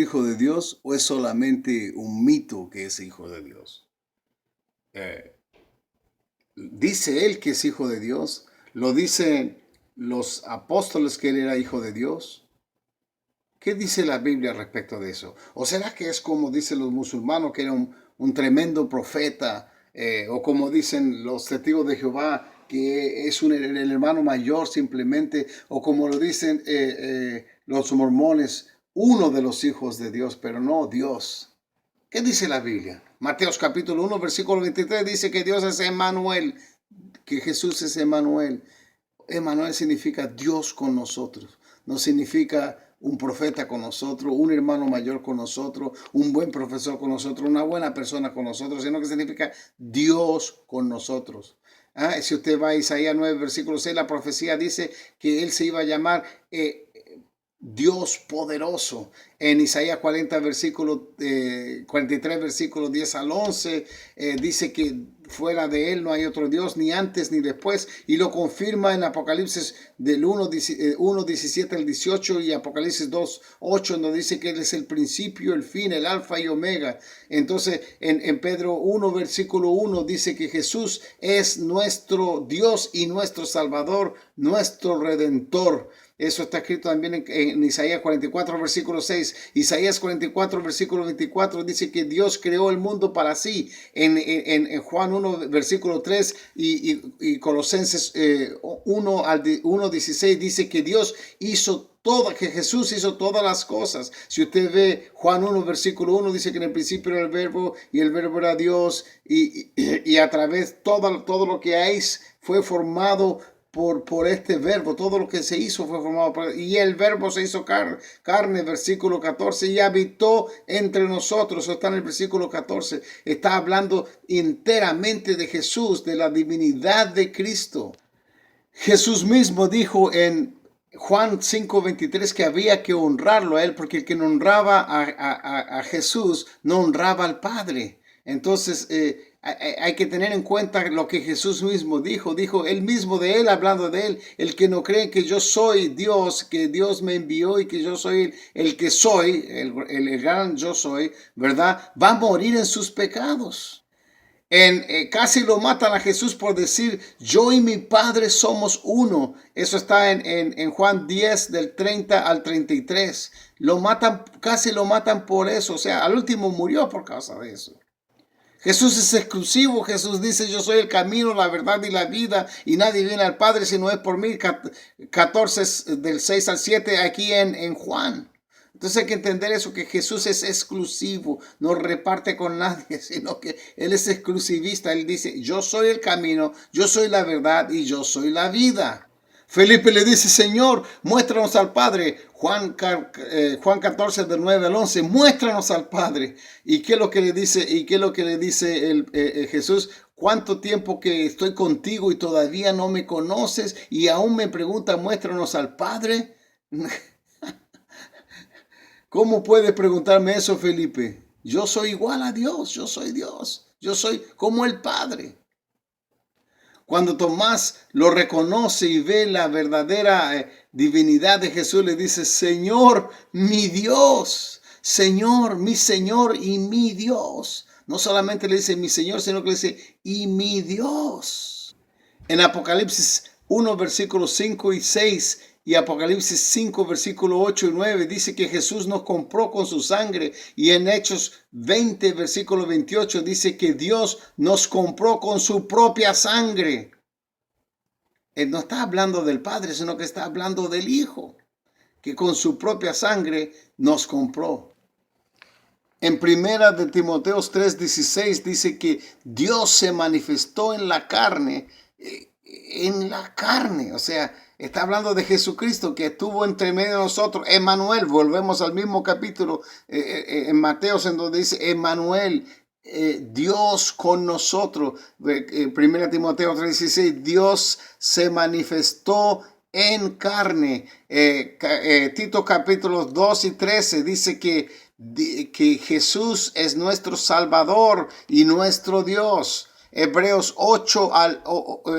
hijo de Dios o es solamente un mito que es hijo de Dios? Eh, Dice él que es hijo de Dios. Lo dicen los apóstoles que él era hijo de Dios. ¿Qué dice la Biblia respecto de eso? ¿O será que es como dicen los musulmanes, que era un tremendo profeta? O como dicen los testigos de Jehová, que es el hermano mayor simplemente, o como lo dicen los mormones, uno de los hijos de Dios, pero no Dios. ¿Qué dice la Biblia? Mateos capítulo 1, versículo 23 dice que Dios es Emmanuel, que Jesús es Emmanuel. Emmanuel significa Dios con nosotros. No significa un profeta con nosotros, un hermano mayor con nosotros, un buen profesor con nosotros, una buena persona con nosotros, sino que significa Dios con nosotros. Si usted va a Isaías 9, versículo 6, la profecía dice que él se iba a llamar Dios poderoso. En Isaías 43, versículos 10 al 11, dice que fuera de él no hay otro Dios, ni antes ni después, y lo confirma en Apocalipsis del 1:17 al 18 y Apocalipsis 2:8, donde dice que él es el principio, el fin, el alfa y omega. Entonces, en Pedro 1, versículo 1, dice que Jesús es nuestro Dios y nuestro Salvador, nuestro Redentor. Eso está escrito también en Isaías 44, versículo 6. Isaías 44, versículo 24 dice que Dios creó el mundo para sí. En Juan 1, versículo 3 y Colosenses 1:16 dice que Dios hizo que Jesús hizo todas las cosas. Si usted ve Juan 1, versículo 1, dice que en el principio era el verbo y el verbo era Dios y a través todo lo que hay fue formado por este verbo. Todo lo que se hizo fue formado por él. Y el verbo se hizo carne, versículo 14, y habitó entre nosotros. Eso está en el versículo 14. Está hablando enteramente de Jesús, de la divinidad de Cristo. Jesús mismo dijo en Juan 5:23 que había que honrarlo a él, porque el que no honraba a Jesús no honraba al Padre. Entonces hay que tener en cuenta lo que Jesús mismo dijo. Dijo él mismo de él, hablando de él: el que no cree que yo soy Dios, que Dios me envió y que yo soy el que soy, el gran yo soy, ¿verdad? Va a morir en sus pecados. Casi lo matan a Jesús por decir: yo y mi Padre somos uno. Eso está en Juan 10 del 30 al 33. Casi lo matan por eso. O sea, al último murió por causa de eso. Jesús es exclusivo. Jesús dice: yo soy el camino, la verdad y la vida, y nadie viene al Padre si no es por mí. 14 del 6 al 7 aquí en Juan. Entonces hay que entender eso, que Jesús es exclusivo, no reparte con nadie, sino que Él es exclusivista. Él dice: yo soy el camino, yo soy la verdad y yo soy la vida. Felipe le dice: Señor, muéstranos al Padre. Juan 14 del 9 al 11, muéstranos al Padre. ¿Y qué es lo que le dice? ¿Y qué es lo que le dice Jesús? ¿Cuánto tiempo que estoy contigo y todavía no me conoces? Y aún me pregunta: muéstranos al Padre. ¿Cómo puedes preguntarme eso, Felipe? Yo soy igual a Dios, yo soy Dios, yo soy como el Padre. Cuando Tomás lo reconoce y ve la verdadera divinidad de Jesús, le dice: Señor, mi Dios, Señor, mi Señor y mi Dios. No solamente le dice mi Señor, sino que le dice: y mi Dios. En Apocalipsis 1, versículos 5 y 6 y Apocalipsis 5, versículo 8 y 9 dice que Jesús nos compró con su sangre. Y en Hechos 20, versículo 28 dice que Dios nos compró con su propia sangre. Él no está hablando del Padre, sino que está hablando del Hijo, que con su propia sangre nos compró. En primera de Timoteo 3:16 dice que Dios se manifestó en la carne, o sea, está hablando de Jesucristo que estuvo entre medio de nosotros. Emmanuel, volvemos al mismo capítulo en Mateos, en donde dice Emmanuel, Dios con nosotros. 1 Timoteo 3:16, Dios se manifestó en carne. Tito capítulos 2 y 13 dice que Jesús es nuestro Salvador y nuestro Dios. Hebreos 1,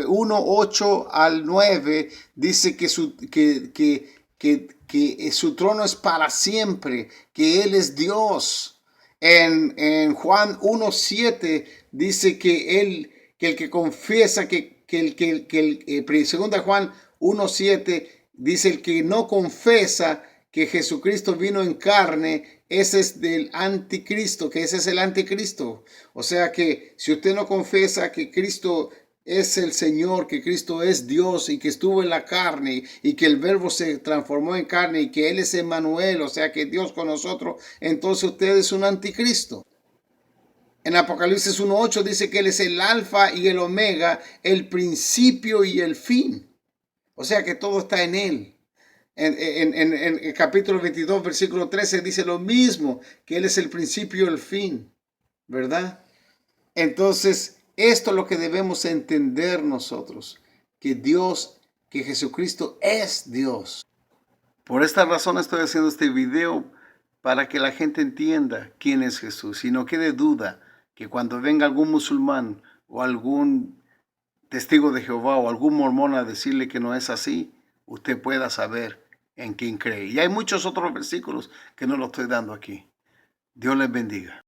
8 al 9 dice que que su trono es para siempre, que Él es Dios. En Juan 1:7 dice que el que confiesa, segunda Juan 1:7 dice el que no confesa que Jesucristo vino en carne, ese es del anticristo, que ese es el anticristo. O sea que si usted no confiesa que Cristo es el Señor, que Cristo es Dios y que estuvo en la carne y que el verbo se transformó en carne y que Él es Emmanuel, o sea que Dios con nosotros, entonces usted es un anticristo. En Apocalipsis 1:8 dice que Él es el alfa y el omega, el principio y el fin. O sea que todo está en Él. En el capítulo 22, versículo 13 dice lo mismo, que Él es el principio y el fin, ¿verdad? Entonces, esto es lo que debemos entender nosotros, que Dios, que Jesucristo es Dios. Por esta razón estoy haciendo este video para que la gente entienda quién es Jesús y no quede duda que cuando venga algún musulmán o algún testigo de Jehová o algún mormón a decirle que no es así, usted pueda saber en quién cree. Y hay muchos otros versículos que no los estoy dando aquí. Dios les bendiga.